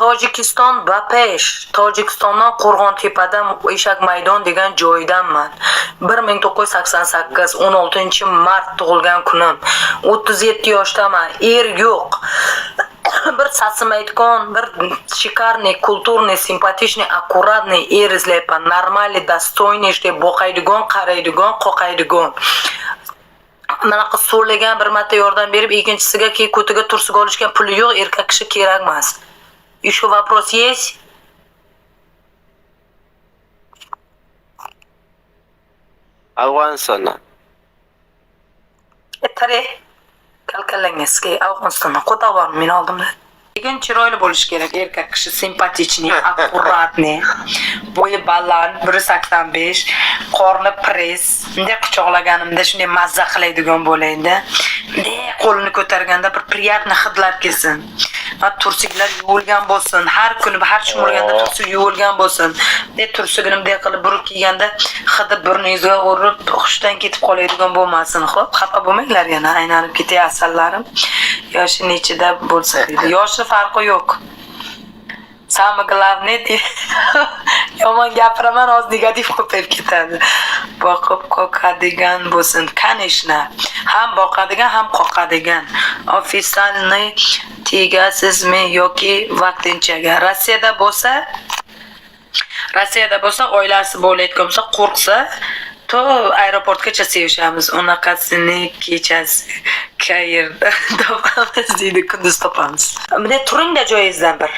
Tojikiston Bapesh, Tojikistondan Qo'rg'ontepadan Eshak maydon degan joydanman. 1988 16-mart tug'ilgan kunim. 37 yoshdaman. Er yo'q. Bir sasimaydigan, bir shikarniy, kulturniy, simpatичный, аккуратный er izlayapman. Normalniy, dostoyniy, deb boqaydigan, qaraydigan, qoqaydigan. Manaqa so'rlagan bir marta yordam berib, ikkinchisiga ko'tiga tursiga olishgan puli yo'q, erkak kishi kerak emas. Еще вопрос есть? Afg'onistondan. Tare kalkalangizga Afg'onistondan qo'ta bor men oldimda. Lekin chiroyli bo'lish kerak, erkak kishi simpatichniy, akkuratniy, bo'yi baland, 185, qorni press. Bunday quchoqlaganimda shunday mazza qiladigan bo'laydi. Bunday qo'lini ko'targanda bir приятный hidlar kelsin. Va tursiklar yuvilgan bo'lsin. Har kuni har chumurganda tursik yuvilgan bo'lsin. Bunday tursigini bunday qilib burib kiyganda hidi burningizga urib, xushdan ketib qoladigan bo'lmasin. Xo'p, xafa bo'lmanglar yana, aylanib ketay asallarim. Yoshi nechida bo'lsa deydi. Yoshi farqi yo'q. Самое главное, yomon gapiraman, oz negativ ko'payib ketadi. Boqib qoqadigan bo'lsin, конечно. Ham boqadigan, ham qoqadigan. Ofitsialniy tegasizmi yoki vaqtinchaga? Rossiyada bo'lsa, oilasi bo'layotgan bo'lsa, qo'rqsa, to aeroportgacha sevishamiz. Unaqasini kechasi qayerda topamiz deydi, kunduz topamiz. Bunday turingda joyingizdan bir.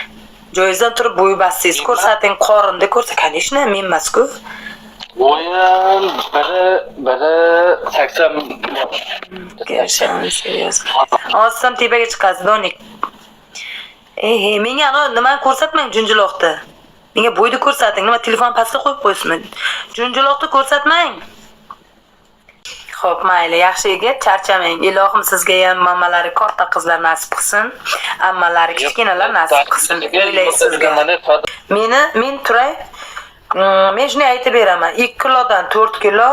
Joyingizdan turib bo'yi bassangiz ko'rsating, qorinni ko'rsa, конечно, men emas-ku. Bo'yim biri 80. Ozsam tepaga chiqasiz, donik. Menga nimani ko'rsatmang junjuloqda. Menga bo'yni ko'rsating, nima telefon pastga qo'yib qo'ysin. Junjuloqni ko'rsatmang. Xo'p, mayli, yaxshi yigit, charchamang. Ilohim sizga ham mamalari katta qizlar nasib qilsin, ammalari kichkinalar nasib qilsin. O'ylaysizga. Men turay. Men shuni aytib beraman. 2 kilodan 4 kilo,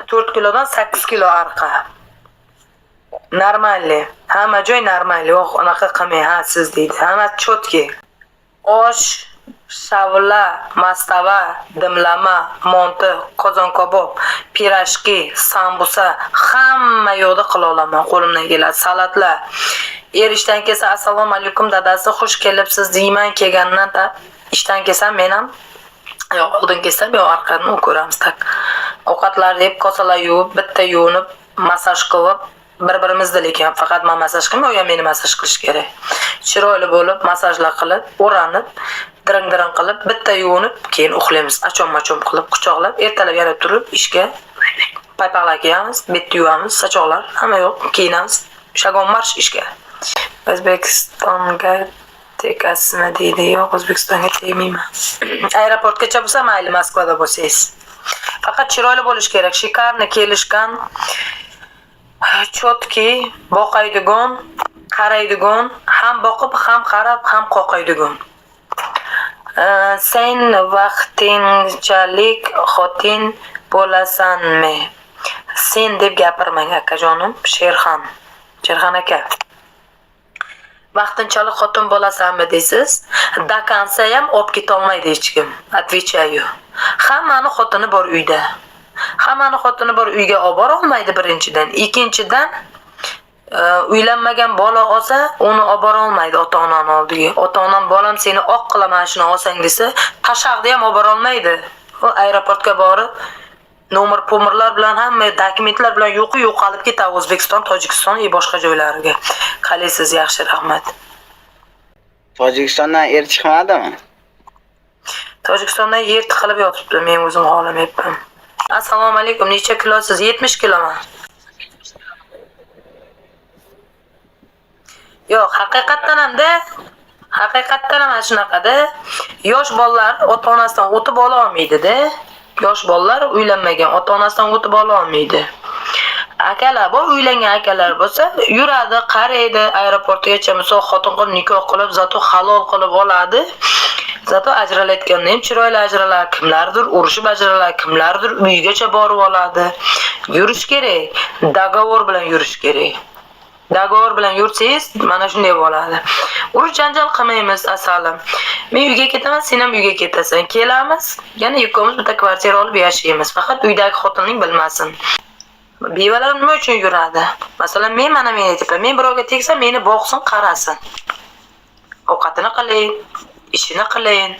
4 kilodan 8 kilo arqa. Normalli. Hamma joy normalli. Yo'q, unaqa qilmang, ha, siz deydi. Hamma chotki. Osh, shavla, mastava, dimlama, monti, qozon kabob, pirashki, sambusa, hamma yo'lda qila olaman, qo'limdan keladi. Salatlar. Er ishdan kelsa, assalomu alaykum dadasi, xush kelibsiz deyman, kelgandan ishdan kelsam men ham yo'q, oldin kelsam yo'q, orqadan ko'ramiz tak. Ovqatlar deb kosalar yuvib, bitta yuvinib, masaj qilib, bir-birimizda lekin faqat men masaj qilmay, u ham meni masaj qilish kerak. Chiroyli bo'lib, masajlar qilib, o'ranib, dirang-dirang qilib, bitta yuvinib, keyin uxlaymiz. Achon-machon qilib, quchoqlab, ertalab yana turib, ishga paypaqlar kiyamiz, betni yuvamiz, sochoqlar, hamma yo'q, kiyinamiz. Shagon marsh ishga. O'zbekistonga tekasini deydi, yo'q, O'zbekistonga tegmayman. Aeroportgacha bo'lsa, mayli, Moskvada bo'lsangiz. Faqat chiroyli bo'lish kerak, shikarni kelishgan, chotki, boqaydigan, qaraydigan, ham boqib, ham qarab, ham qoqaydigan. Sen vaqtinchalik xotin bo'lasanmi? Sen deb gapirmang, akajonim, Sherxon aka. Vaqtinchalik xotin bo'lasanmi deysiz? Dakansa ham olib keta olmaydi hech kim. Отвечаю. Hammani xotini bor uyda. Hammani xotini bor uyga olib bora olmaydi birinchidan. Ikkinchidan, uylanmagan bola olsa, uni olib bora olmaydi ota-onani oldiga. Ota-onam bolam seni oq qilaman shuni olsang desa, tashaqda ham olib bora olmaydi. U aeroportga borib, nomer-pomerlar bilan hamma dokumentlar bilan yo'qolib ketadi O'zbekiston, Tojikiston va boshqa joylariga. Qalaysiz, yaxshi, rahmat. Tojikistondan er chiqmadimi? Tojikistondan yer tiqilib yotibdi, men o'zim xohlamayapman. Assalomu alaykum, necha kilosiz? 70 kiloman. Yo'q, haqiqatdan ham shunaqada. Yosh bolalar ota-onasidan o'tib ola olmaydi-da. Yosh bolalar uylanmagan, ota-onasidan o'tib ola olmaydi. Akalar bor, uylangan akalar bo'lsa, yuradi, qaraydi, aeroportgacha misol xotin qilib nikoh qilib, zato halol qilib oladi. Zato ajralayotganda ham chiroyli ajralar, kimlardir urushib ajralar, kimlardir uyigacha borib oladi. Yurish kerak, dogovor bilan yurish kerak. Dogovor bilan yursangiz, mana shunday bo'ladi. Urush janjal qilmaymiz asalim. Men uyga ketaman, sen ham uyga ketasan. Kelamiz, yana ikkovimiz bitta kvartira olib yashaymiz. Faqat uydagi xotinning bilmasin. Bevalar nima uchun yuradi? Masalan, mana men aytaman, men birovga tegsam, meni boqsin, qarasin. Ovqatini qiling, ishini qiling.